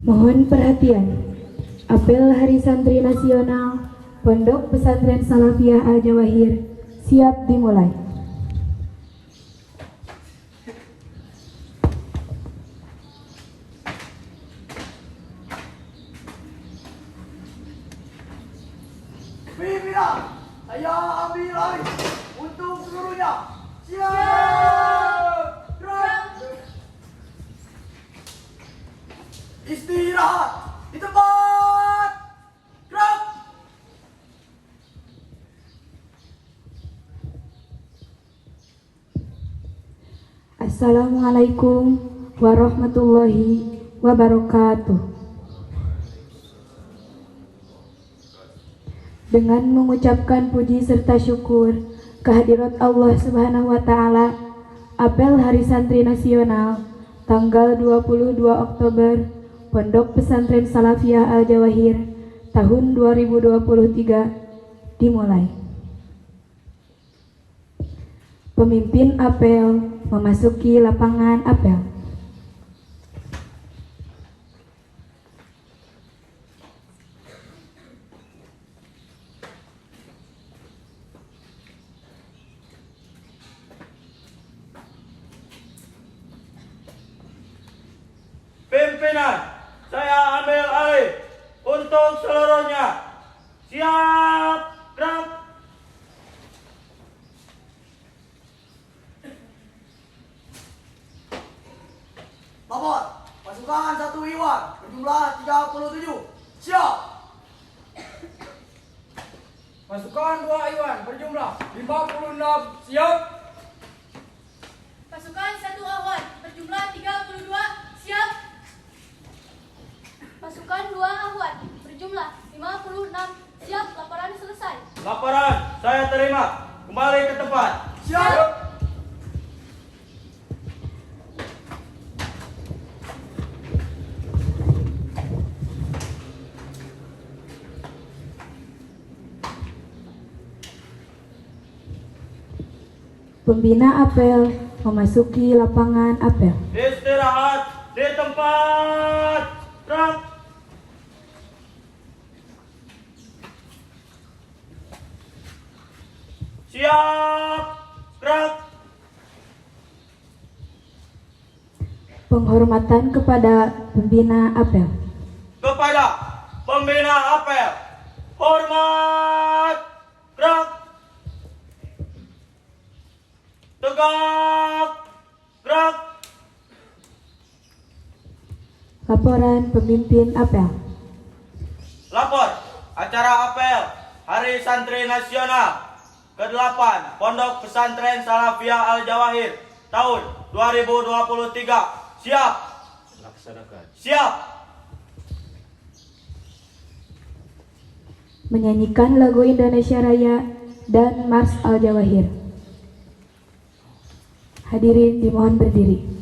Mohon perhatian, apel Hari Santri Nasional Pondok Pesantren Salafiyah Al-Jawahir siap dimulai. Pimpinan, saya ambil alih untuk seluruhnya. Siap! Gerak! Istirahat di tempat. Gerak! Assalamualaikum warahmatullahi wabarakatuh. Dengan mengucapkan puji serta syukur kehadirat Allah Subhanahu wa taala, apel Hari Santri Nasional tanggal 22 Oktober Pondok Pesantren Salafiyah Al-Jawahir tahun 2023 dimulai. Pemimpin apel memasuki lapangan apel. Pimpinan, saya ambil alih untuk seluruhnya. Siap! Gerak! Lapor, pasukan 1 Iwan berjumlah 37. Siap! Pasukan 2 Iwan berjumlah 56. Siap. Pasukan 1 Ahwan berjumlah 32. Siap. Pasukan 2 Ahwan berjumlah 56. Siap. Laporan selesai. Laporan saya terima. Kembali ke tempat. Siap. Pembina apel memasuki lapangan apel. Istirahat di tempat. Gerak! Siap! Gerak! Penghormatan kepada pembina apel. Kepada pembina apel, hormat! Gerak! Tegak! Gerak! Laporan pemimpin apel. Lapor acara apel Hari Santri Nasional ke-8 Pondok Pesantren Salafiyah Al-Jawahir tahun 2023. Siap. Laksanakan. Siap. Menyanyikan lagu Indonesia Raya dan Mars Al-Jawahir. Hadirin dimohon berdiri.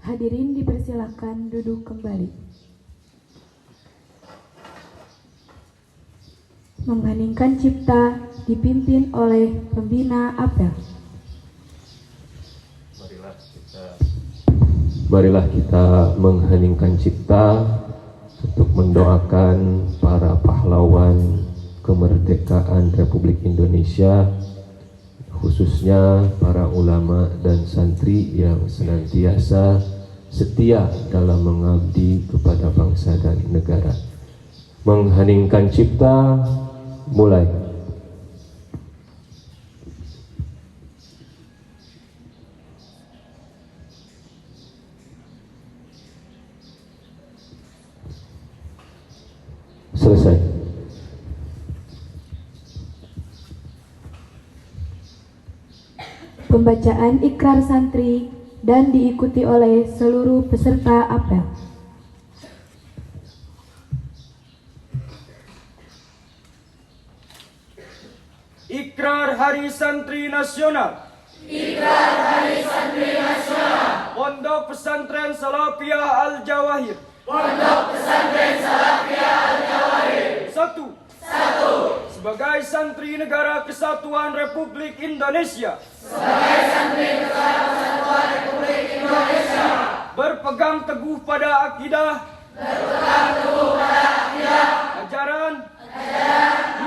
Hadirin dipersilakan duduk kembali. Mengheningkan cipta dipimpin oleh pembina apel. Marilah kita mengheningkan cipta untuk mendoakan para pahlawan kemerdekaan Republik Indonesia, khususnya para ulama dan santri yang senantiasa setia dalam mengabdi kepada bangsa dan negara. Mengheningkan cipta, mulai. Selesai. Pembacaan ikrar santri dan diikuti oleh seluruh peserta apel. Ikrar Hari Santri Nasional. Ikrar Hari Santri Nasional. Pondok Pesantren Salafiyah Al-Jawahir. Pondok Pesantren Salafiyah Al-Jawahir. 1. Sebagai Santri Negara Kesatuan Republik Indonesia. Sebagai Santri Negara Kesatuan Republik Indonesia. Berpegang teguh pada akidah. Ajaran.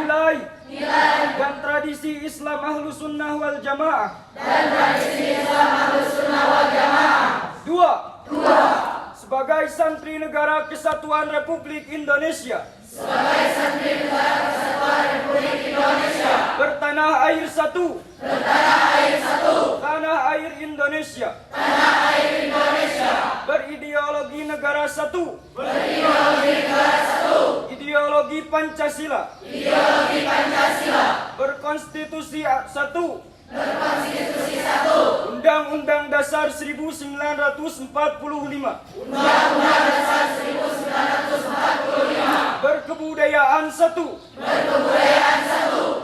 Nilai. Dan tradisi Islam Ahlus Sunnah wal Jamaah. 2. Sebagai Santri Negara Kesatuan Republik Indonesia. Bertanah air satu. Tanah air Indonesia. Berideologi negara satu. Ideologi Pancasila. Berkonstitusi satu. Undang-Undang Dasar 1945. Berkebudayaan satu.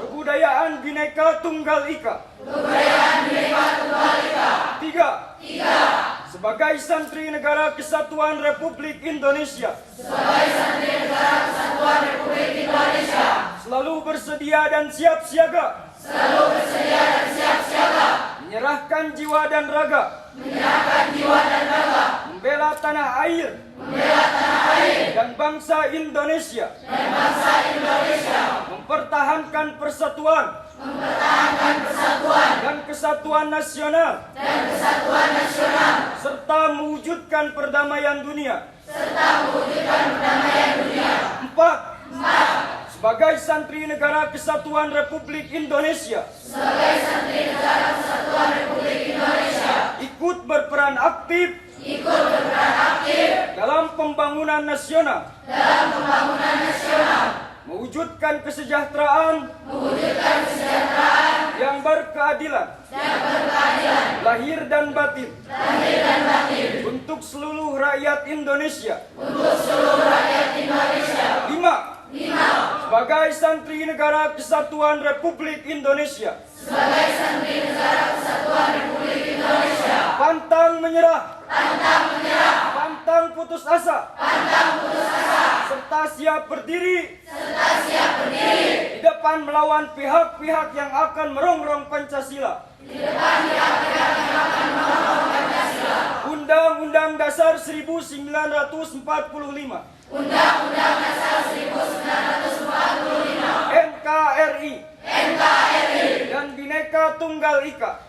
Kebudayaan Bhinneka Tunggal Ika. Tiga. Sebagai santri Negara Kesatuan Republik Indonesia. Selalu bersedia dan siap siaga. Menyerahkan jiwa dan raga. Membela tanah air. Dan bangsa Indonesia. Mempertahankan persatuan. Dan kesatuan nasional. Serta mewujudkan perdamaian dunia. Empat. Sebagai santri Negara Kesatuan Republik Indonesia. Ikut berperan aktif dalam pembangunan nasional. Mewujudkan kesejahteraan yang berkeadilan. Lahir dan batin. Untuk seluruh rakyat Indonesia. Lima. Sebagai santri Negara Kesatuan Republik Indonesia. Pantang menyerah. Pantang putus asa. Serta siap berdiri di depan melawan pihak-pihak yang akan merongrong Pancasila. Undang-Undang Dasar 1945. NKRI. Dan Bhinneka Tunggal Ika.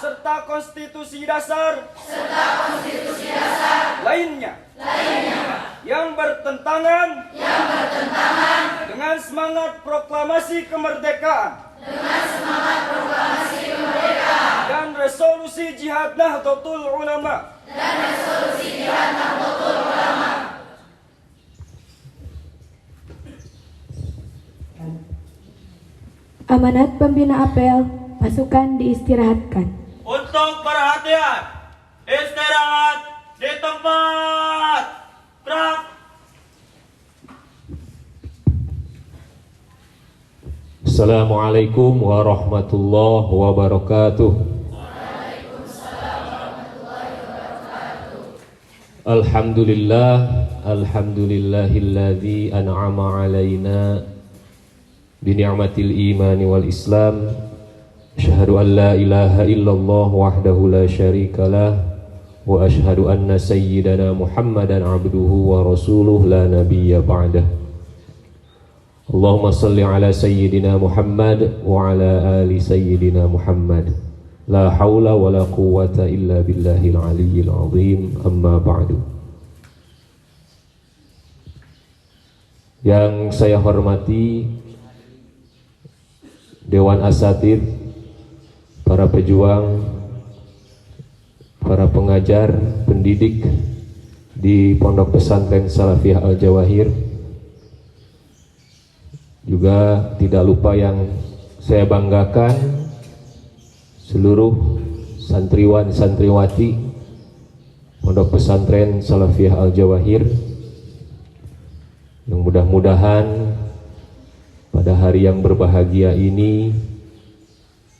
Serta konstitusi dasar lainnya yang bertentangan dengan semangat proklamasi kemerdekaan dan resolusi Jihad Nahdlatul Ulama. Amanat pembina apel, pasukan diistirahatkan. Untuk perhatian, istirahat di tempat. Gerak. Assalamualaikum warahmatullahi wabarakatuh. Alhamdulillah, alhamdulillahilladzi an'ama alaina bini'matil imani wal islam. Asyhadu an la ilaha illallah wahdahu la syarikalah wa asyhadu anna sayyidana Muhammadan abduhu wa rasuluh la nabiyya ba'dah. Allahumma salli ala sayyidina Muhammad wa ala ali sayyidina Muhammad. La haula wa la quwwata illa billahil aliyyil azim. Amma ba'du. Yang saya hormati Dewan Asatidz, para pejuang, para pengajar, pendidik di Pondok Pesantren Salafiyah Al-Jawahir. Juga tidak lupa yang saya banggakan, seluruh santriwan santriwati Pondok Pesantren Salafiyah Al-Jawahir, yang mudah-mudahan pada hari yang berbahagia ini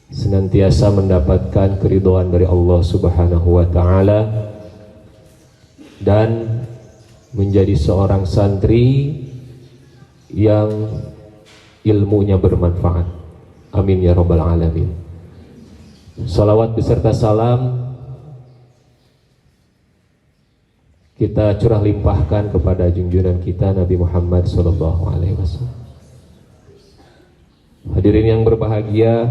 senantiasa mendapatkan keridhaan dari Allah Subhanahu wa taala dan menjadi seorang santri yang ilmunya bermanfaat. Amin ya rabbal alamin. Salawat beserta salam kita curah limpahkan kepada junjungan kita Nabi Muhammad sallallahu alaihi wasallam. Hadirin yang berbahagia,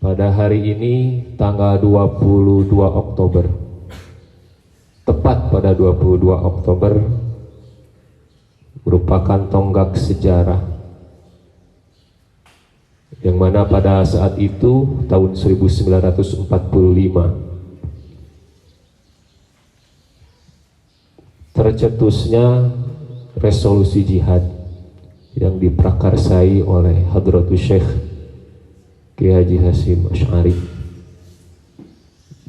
pada hari ini tanggal 22 Oktober, tepat pada 22 Oktober, merupakan tonggak sejarah yang mana pada saat itu tahun 1945 tercetusnya resolusi jihad yang diprakarsai oleh Hadratus Syekh Kiai Haji Hasyim Asy'ari,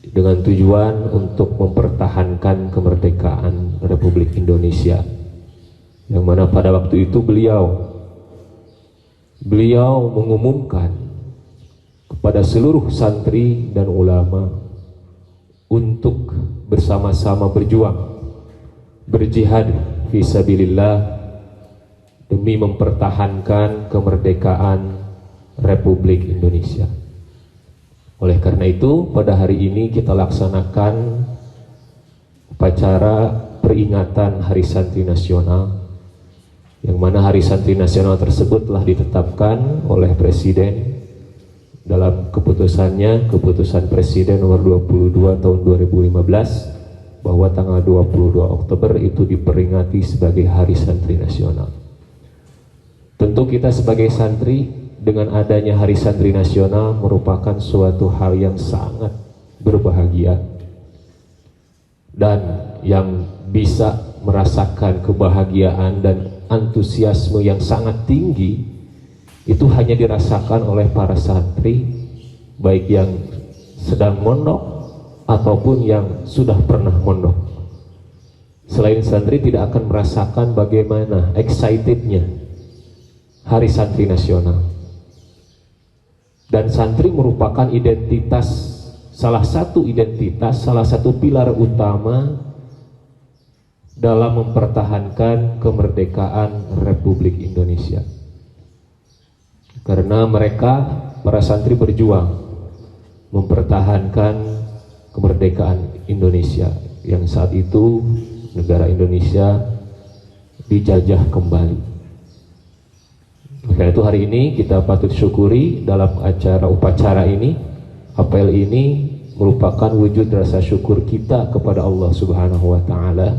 dengan tujuan untuk mempertahankan kemerdekaan Republik Indonesia, yang mana pada waktu itu beliau mengumumkan kepada seluruh santri dan ulama untuk bersama-sama berjihad fisabilillah demi mempertahankan kemerdekaan Republik Indonesia. Oleh karena itu, pada hari ini kita laksanakan upacara peringatan Hari Santri Nasional, yang mana Hari Santri Nasional tersebut telah ditetapkan oleh Presiden dalam keputusan Presiden nomor 22 tahun 2015 bahwa tanggal 22 Oktober itu diperingati sebagai Hari Santri Nasional. Tentu kita sebagai santri, dengan adanya Hari Santri Nasional merupakan suatu hal yang sangat berbahagia, dan yang bisa merasakan kebahagiaan dan antusiasme yang sangat tinggi itu hanya dirasakan oleh para santri, baik yang sedang mondok ataupun yang sudah pernah mondok. Selain santri tidak akan merasakan bagaimana excitednya Hari Santri Nasional. Dan santri merupakan salah satu pilar utama dalam mempertahankan kemerdekaan Republik Indonesia. Karena mereka, para santri, berjuang mempertahankan kemerdekaan Indonesia yang saat itu negara Indonesia dijajah kembali. Karena itu hari ini kita patut syukuri dalam upacara ini, apel ini merupakan wujud rasa syukur kita kepada Allah Subhanahu wa Ta'ala.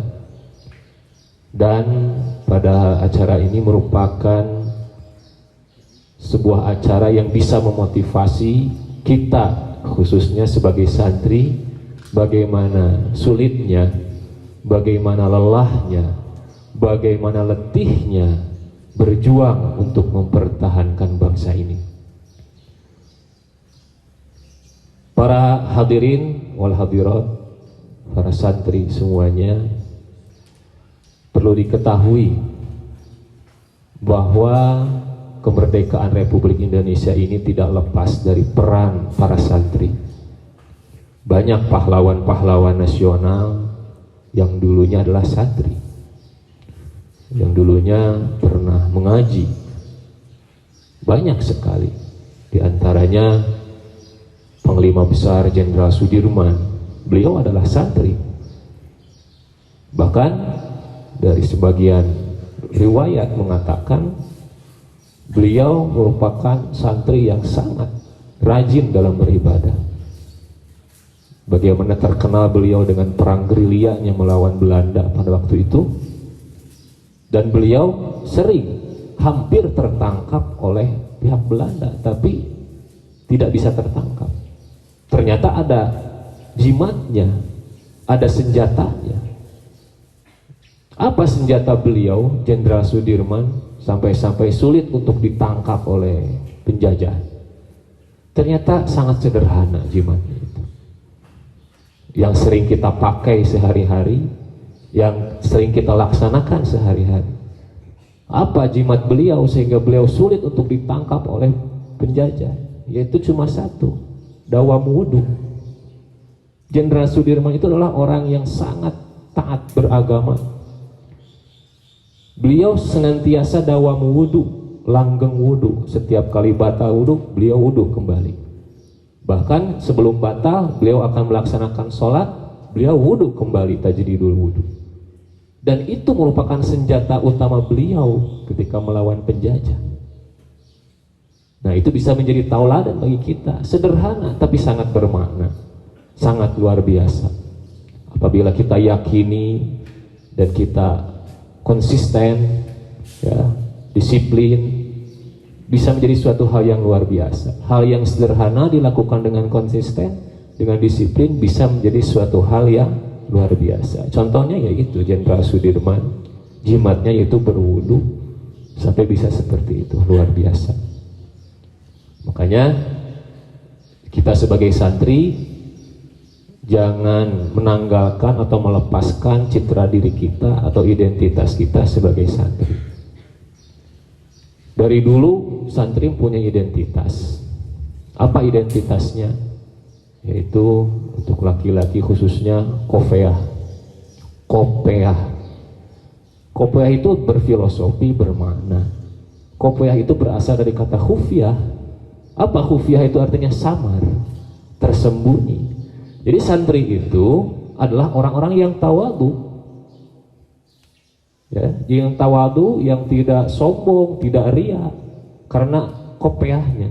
Dan pada acara ini merupakan sebuah acara yang bisa memotivasi kita, khususnya sebagai santri, bagaimana sulitnya, bagaimana lelahnya, bagaimana letihnya berjuang untuk mempertahankan bangsa ini. Para hadirin wal hadirat, para santri semuanya, perlu diketahui bahwa kemerdekaan Republik Indonesia ini tidak lepas dari peran para santri. Banyak pahlawan-pahlawan nasional yang dulunya adalah santri, yang dulunya pernah mengaji, banyak sekali. Di antaranya Panglima Besar Jenderal Sudirman, beliau adalah santri. Bahkan dari sebagian riwayat mengatakan beliau merupakan santri yang sangat rajin dalam beribadah. Bagaimana terkenal beliau dengan perang gerilyanya melawan Belanda pada waktu itu. Dan beliau sering hampir tertangkap oleh pihak Belanda, tapi tidak bisa tertangkap. Ternyata ada jimatnya, ada senjatanya. Apa senjata beliau, Jenderal Sudirman, sampai sulit untuk ditangkap oleh penjajah? Ternyata sangat sederhana jimatnya itu, yang sering kita pakai sehari-hari, yang sering kita laksanakan sehari-hari. Apa jimat beliau sehingga beliau sulit untuk ditangkap oleh penjajah? Yaitu cuma satu, dawam wudu. Jenderal Sudirman itu adalah orang yang sangat taat beragama. Beliau senantiasa dawam wudu, langgeng wudu. Setiap kali batal wudu, beliau wudu kembali. Bahkan sebelum batal, beliau akan melaksanakan sholat, beliau wudu kembali, tajdidul wudu. Dan itu merupakan senjata utama beliau ketika melawan penjajah. Nah, itu bisa menjadi tauladan bagi kita. Sederhana tapi sangat bermakna, sangat luar biasa. Apabila kita yakini dan kita konsisten, ya, disiplin, bisa menjadi suatu hal yang luar biasa. Hal yang sederhana dilakukan dengan konsisten, dengan disiplin, bisa menjadi suatu hal yang luar biasa. Contohnya yaitu Jenderal Sudirman, jimatnya yaitu berwudu sampai bisa seperti itu, luar biasa. Makanya kita sebagai santri jangan menanggalkan atau melepaskan citra diri kita atau identitas kita sebagai santri. Dari dulu santri punya identitas. Apa identitasnya? Yaitu untuk laki-laki khususnya kopeah. Kopeah itu berfilosofi, bermakna. Kopeah itu berasal dari kata khufyah. Apa khufyah itu artinya? Samar, tersembunyi. Jadi santri itu adalah orang-orang yang tawadu, ya, yang tawadu, yang tidak sombong, tidak ria, karena kopeahnya.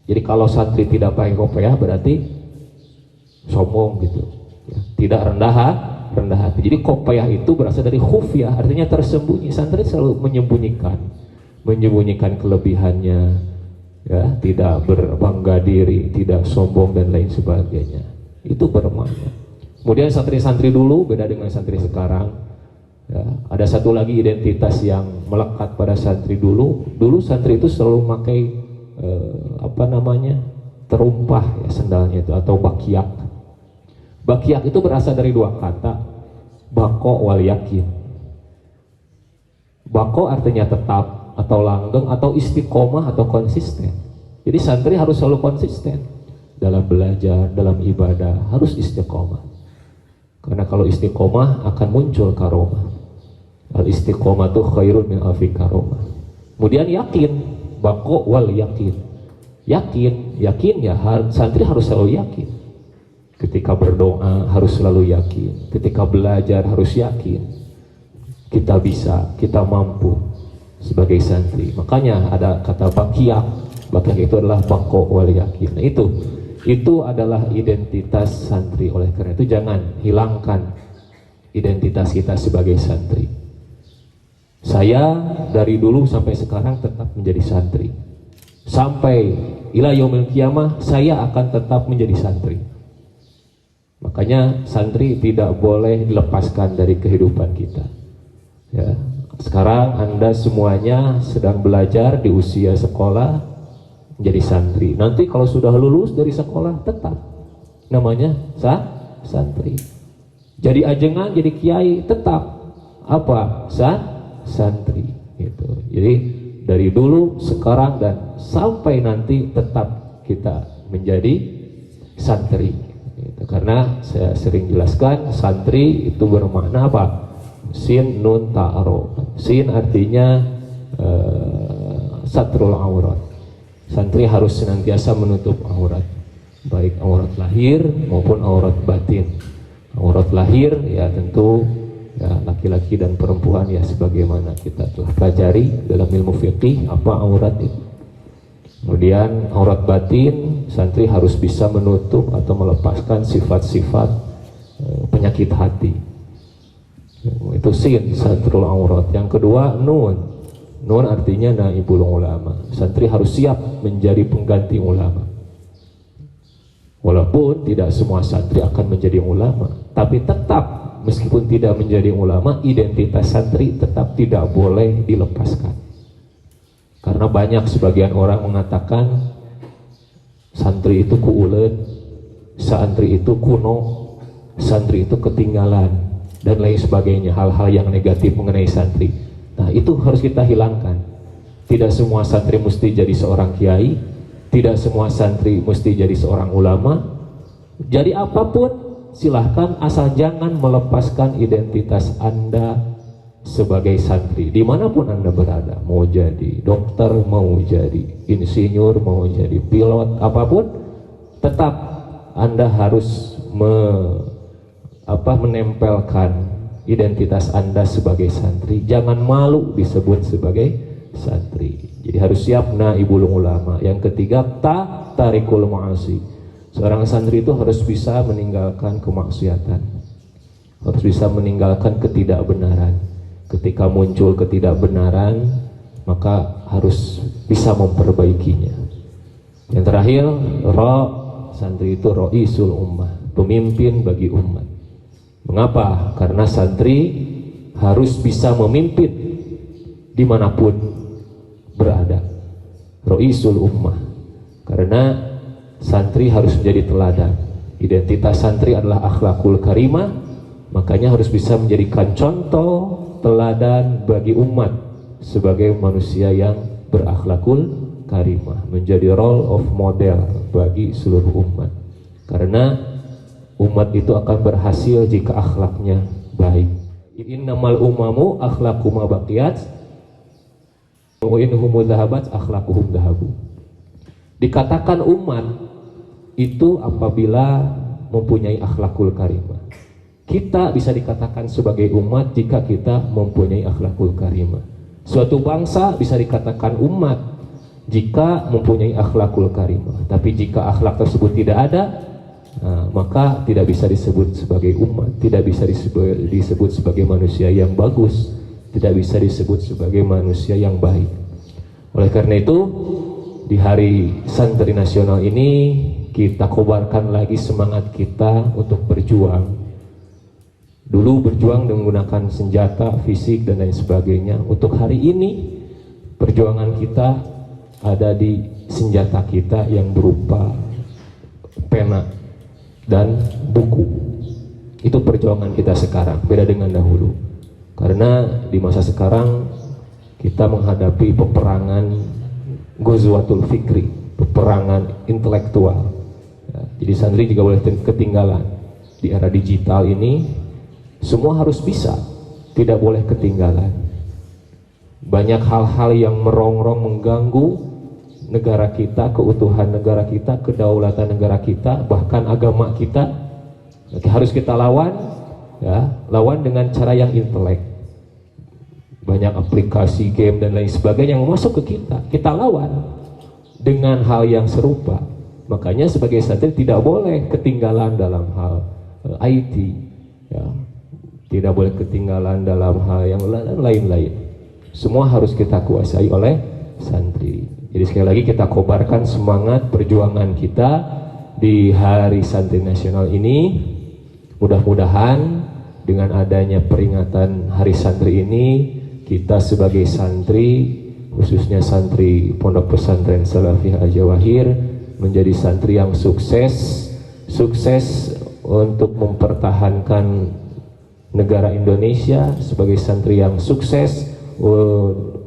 Jadi kalau santri tidak pakai kopeah berarti sombong gitu, ya, tidak rendah hati. Jadi kopeah itu berasal dari khufyah, artinya tersembunyi. Santri selalu menyembunyikan kelebihannya, ya, tidak berbangga diri, tidak sombong dan lain sebagainya. Itu bermakna. Kemudian santri-santri dulu beda dengan santri sekarang, ya. Ada satu lagi identitas yang melekat pada santri dulu. Dulu santri itu selalu memakai terumpah, ya, sendalnya itu, atau bakyak. Bakyak itu berasal dari dua kata, bako wal yakin. Bako artinya tetap atau langgeng atau istiqomah atau konsisten. Jadi santri harus selalu konsisten dalam belajar, dalam ibadah, harus istiqomah. Karena kalau istiqomah akan muncul karomah. Al istiqomatu khairun min alfi karomah. Kemudian yakin, bako wal yakin. Yakin ya, santri harus selalu yakin. Ketika berdoa harus selalu yakin. Ketika belajar harus yakin. Kita bisa, kita mampu sebagai santri. Makanya ada kata bakyak. Bakyak itu adalah bako wal yakin. Nah, itu adalah identitas santri. Oleh karena itu jangan hilangkan identitas kita sebagai santri. Saya dari dulu sampai sekarang tetap menjadi santri. Sampai ila yaumil qiyamah saya akan tetap menjadi santri. Makanya santri tidak boleh dilepaskan dari kehidupan kita. Ya, sekarang Anda semuanya sedang belajar di usia sekolah menjadi santri. Nanti kalau sudah lulus dari sekolah tetap namanya santri. Jadi ajengan, jadi kiai tetap apa? Santri gitu. Jadi dari dulu, sekarang dan sampai nanti tetap kita menjadi santri gitu. Karena saya sering jelaskan santri itu bermakna apa? Sin nun ta'aro. Sin artinya satrul aurat. Santri harus senantiasa menutup aurat, baik aurat lahir maupun aurat batin. Aurat lahir ya tentu ya, laki-laki dan perempuan ya sebagaimana kita telah pelajari dalam ilmu fiqih apa aurat itu. Kemudian aurat batin, santri harus bisa menutup atau melepaskan sifat-sifat penyakit hati. Itu sin, satrul aurat. Yang kedua nun. Nun artinya naibul ulama. Santri harus siap menjadi pengganti ulama. Walaupun tidak semua santri akan menjadi ulama, tapi tetap meskipun tidak menjadi ulama, identitas santri tetap tidak boleh dilepaskan. Karena banyak sebagian orang mengatakan santri itu kuuleut, santri itu kuno, santri itu ketinggalan dan lain sebagainya, hal-hal yang negatif mengenai santri. Nah, itu harus kita hilangkan. Tidak semua santri mesti jadi seorang kiai, tidak semua santri mesti jadi seorang ulama. Jadi apapun silahkan, asal jangan melepaskan identitas Anda sebagai santri dimanapun Anda berada. Mau jadi dokter, mau jadi insinyur, mau jadi pilot, apapun, tetap Anda harus menempelkan identitas Anda sebagai santri. Jangan malu disebut sebagai santri. Jadi harus siap naibul ulama. Yang ketiga, tarikul ma'asi. Seorang santri itu harus bisa meninggalkan kemaksiatan, harus bisa meninggalkan ketidakbenaran. Ketika muncul ketidakbenaran, maka harus bisa memperbaikinya. Yang terakhir, santri itu ra'isul ummah, pemimpin bagi umat. Mengapa? Karena santri harus bisa memimpin dimanapun berada. Ra'isul ummah. Karena santri harus menjadi teladan. Identitas santri adalah akhlakul karimah, makanya harus bisa menjadikan contoh teladan bagi umat sebagai manusia yang berakhlakul karimah, menjadi role of model bagi seluruh umat. Karena umat itu akan berhasil jika akhlaknya baik. Innamal umamu akhlaquma baqiyat wa inhum dhahabat akhlaquhum dhahabu. Dikatakan umat itu apabila mempunyai akhlakul karimah. Kita bisa dikatakan sebagai umat jika kita mempunyai akhlakul karimah. Suatu bangsa bisa dikatakan umat jika mempunyai akhlakul karimah. Tapi jika akhlak tersebut tidak ada, maka tidak bisa disebut sebagai umat, tidak bisa disebut sebagai manusia yang bagus, tidak bisa disebut sebagai manusia yang baik. Oleh karena itu, di Hari Santri Nasional ini kita kobarkan lagi semangat kita untuk berjuang. Dulu berjuang dengan menggunakan senjata, fisik dan lain sebagainya. Untuk hari ini perjuangan kita ada di senjata kita yang berupa pena dan buku. Itu perjuangan kita sekarang, beda dengan dahulu. Karena di masa sekarang kita menghadapi peperangan Ghazwatul Fikri, peperangan intelektual. Jadi santri juga boleh ketinggalan. Di era digital ini semua harus bisa, tidak boleh ketinggalan. Banyak hal-hal yang merongrong mengganggu negara kita, keutuhan negara kita, kedaulatan negara kita, bahkan agama kita. Harus kita lawan, ya, lawan dengan cara yang intelek. Banyak aplikasi game dan lain sebagainya yang masuk ke kita lawan dengan hal yang serupa. Makanya sebagai santri tidak boleh ketinggalan dalam hal IT, ya. Tidak boleh ketinggalan dalam hal yang lain-lain. Semua harus kita kuasai oleh santri. Jadi sekali lagi kita kobarkan semangat perjuangan kita di Hari Santri Nasional ini. Mudah-mudahan dengan adanya peringatan Hari Santri ini, kita sebagai santri, khususnya santri Pondok Pesantren Salafiyah Al-Jawahir, menjadi santri yang sukses untuk mempertahankan negara Indonesia, sebagai santri yang sukses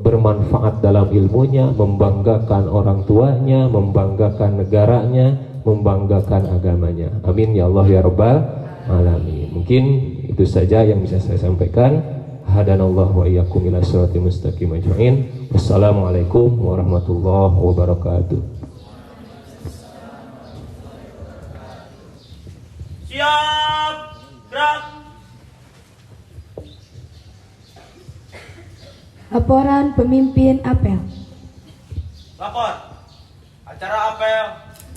bermanfaat dalam ilmunya, membanggakan orang tuanya, membanggakan negaranya, membanggakan agamanya. Amin ya Allah ya Rabbal Alamin. Mungkin itu saja yang bisa saya sampaikan. Hadanallahu wa iyyakum ila shiratal mustaqim ajmain. Wassalamualaikum warahmatullahi wabarakatuh. Siap, gerak. Laporan pemimpin apel. Lapor. Acara apel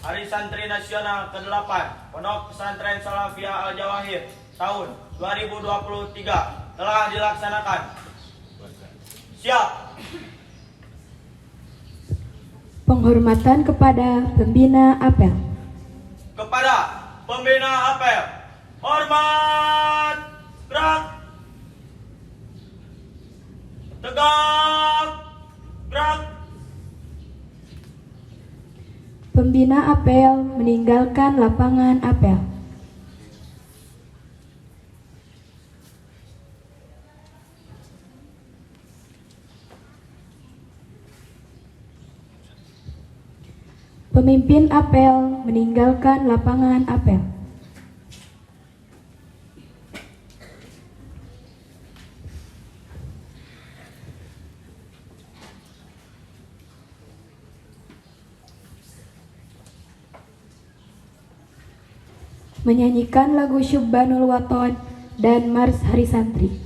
Hari Santri Nasional ke-8 Pondok Pesantren Salafiyah Al-Jawahir tahun 2023 telah dilaksanakan. Siap. Penghormatan kepada pembina apel. Kepada pembina apel, hormat, gerak, tegak, gerak. Pembina apel meninggalkan lapangan apel. Pemimpin apel meninggalkan lapangan apel. Menyanyikan lagu Syubbanul Waton dan Mars Hari Santri.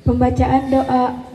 Pembacaan doa.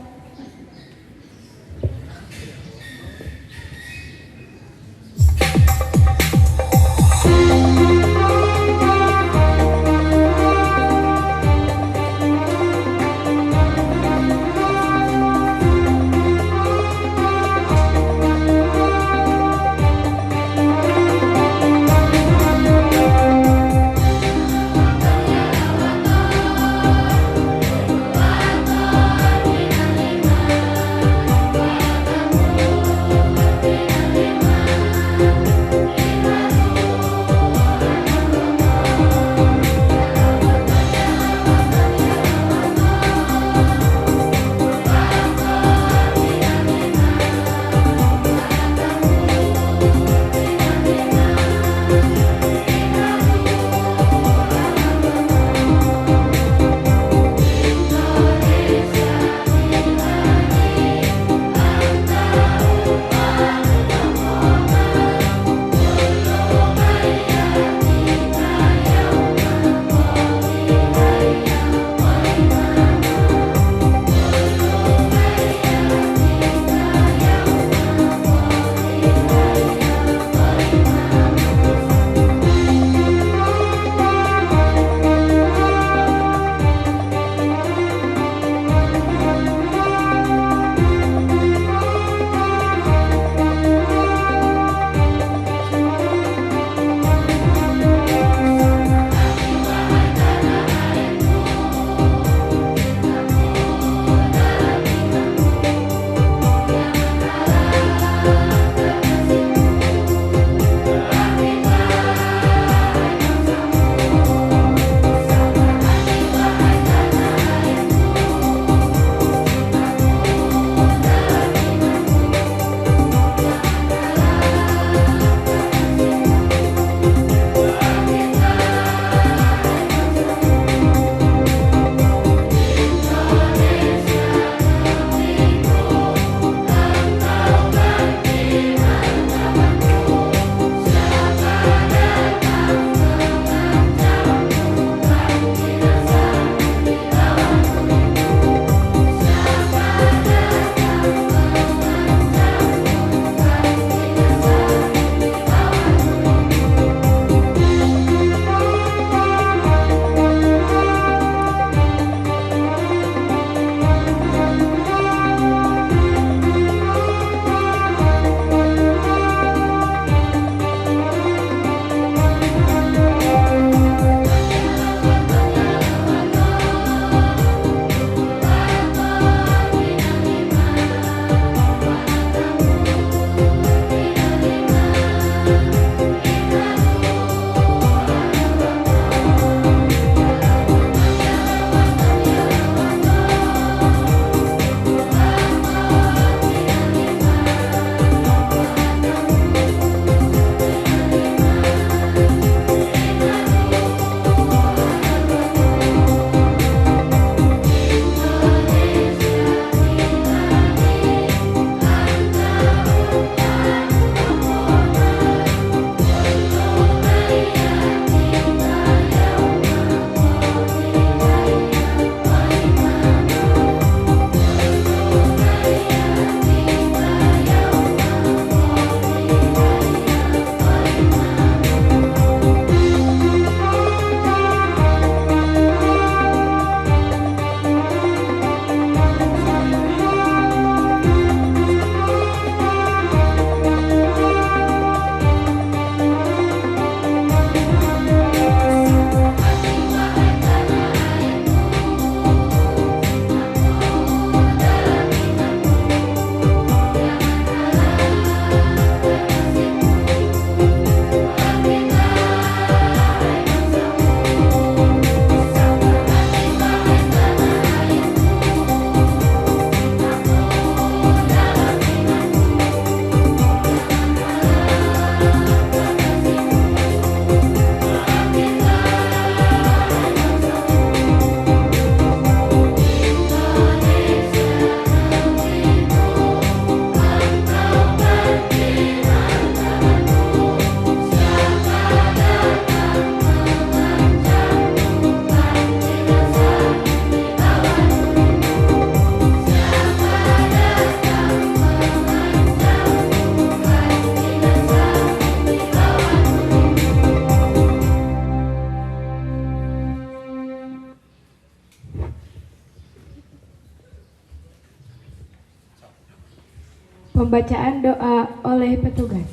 Pembacaan doa oleh petugas.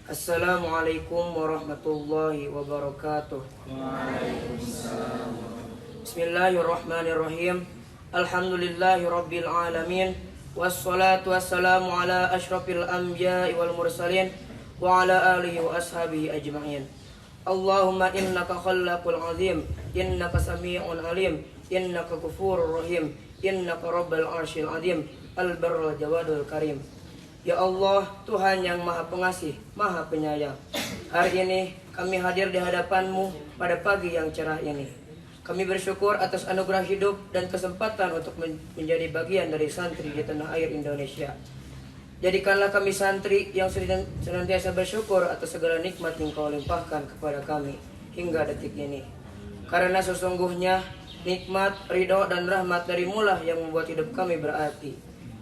Assalamualaikum warahmatullahi wabarakatuh. Bismillahirrahmanirrahim. Alhamdulillahi rabbil alamin. Wassalatu wassalamu ala ashrafil anbiya'i wal mursalin wa ala alihi wa ashabihi ajma'in. Allahumma innaka khallaqul azim, innaka sami'un alim, innaka ghafurur rahim, innaka rabbal arsyil azim, al-barrul jawadul karim. Ya Allah, Tuhan yang maha pengasih, maha penyayang, hari ini kami hadir di hadapan-Mu pada pagi yang cerah ini. Kami bersyukur atas anugerah hidup dan kesempatan untuk menjadi bagian dari santri di tanah air Indonesia. Jadikanlah kami santri yang senantiasa bersyukur atas segala nikmat yang Kau limpahkan kepada kami hingga detik ini. Karena sesungguhnya nikmat, ridho dan rahmat dari-Mu lah yang membuat hidup kami berarti.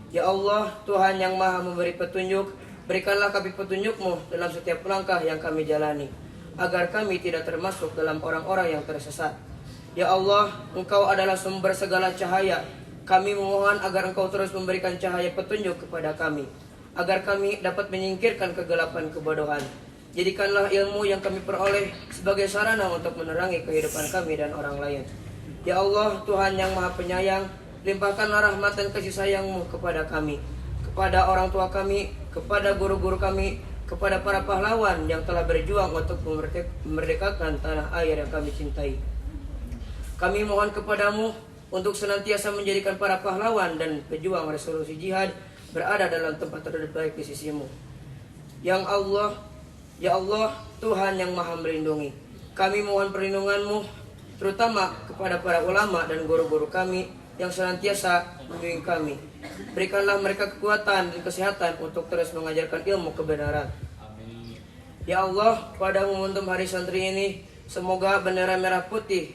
Ya Allah, Tuhan yang maha memberi petunjuk, berikanlah kami petunjuk-Mu dalam setiap langkah yang kami jalani, agar kami tidak termasuk dalam orang-orang yang tersesat. Ya Allah, Engkau adalah sumber segala cahaya. Kami memohon agar Engkau terus memberikan cahaya petunjuk kepada kami, agar kami dapat menyingkirkan kegelapan kebodohan. Jadikanlah ilmu yang kami peroleh sebagai sarana untuk menerangi kehidupan kami dan orang lain. Ya Allah, Tuhan yang maha penyayang, limpahkanlah rahmat dan kasih sayang-Mu kepada kami, kepada orang tua kami, kepada guru-guru kami, kepada para pahlawan yang telah berjuang untuk memerdekakan tanah air yang kami cintai. Kami mohon kepadamu untuk senantiasa menjadikan para pahlawan dan pejuang resolusi jihad berada dalam tempat terbaik di sisi-Mu. Ya Allah, Tuhan yang maha melindungi, kami mohon perlindungan-Mu terutama kepada para ulama dan guru-guru kami yang senantiasa membimbing kami. Berikanlah mereka kekuatan dan kesehatan untuk terus mengajarkan ilmu kebenaran. Ya Allah, pada momentum hari santri ini, semoga bendera merah putih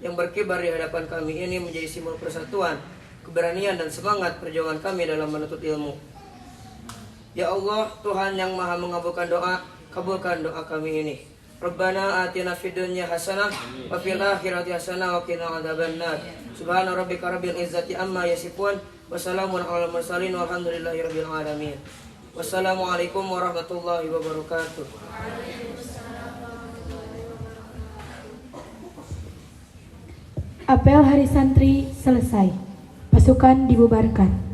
yang berkibar di hadapan kami ini menjadi simbol persatuan, keberanian dan semangat perjuangan kami dalam menuntut ilmu. Ya Allah, Tuhan yang maha mengabulkan doa, kabulkan doa kami ini. Rabbana atina fid dunya hasanah wa fil akhirati hasanah wa qina adzabannar. Subhana rabbika rabbil izzati amma yasifun wa salamun alal mursalin walhamdulillahi rabbil alamin. Wassalamualaikum warahmatullahi wabarakatuh. Apel Hari Santri selesai. Pasukan dibubarkan.